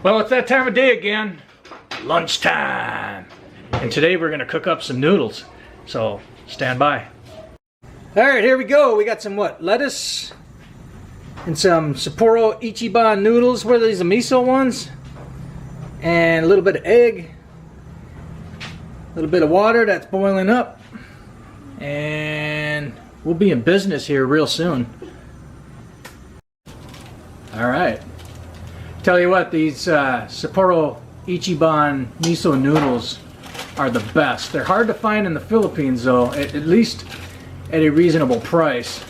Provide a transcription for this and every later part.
Well, it's that time of day again. Lunchtime. And today we're gonna cook up some noodles. So stand by. All right, here we go. We got some lettuce and some Sapporo Ichiban noodles. What are these, the miso ones? And a little bit of egg. A little bit of water that's boiling up. And we'll be in business here real soon. All right. Tell you what, these Sapporo Ichiban miso noodles are the best. They're hard to find in the Philippines though, at least at a reasonable price.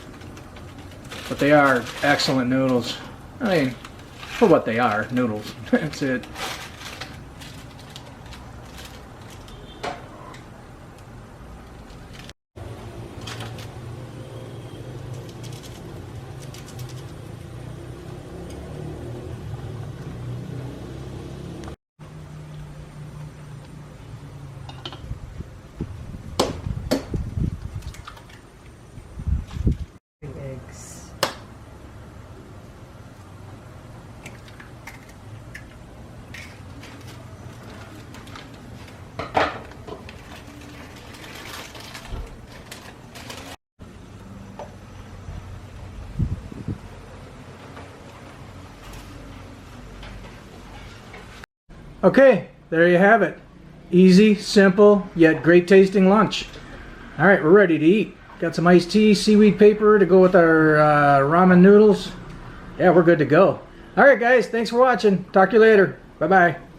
But they are excellent noodles. I mean, for what they are, noodles. That's it. Eggs. Okay, there you have it. Easy, simple, yet great tasting lunch. All right, we're ready to eat. Got some iced tea, seaweed paper to go with our ramen noodles. Yeah, we're good to go. All right, guys, thanks for watching. Talk to you later. Bye-bye.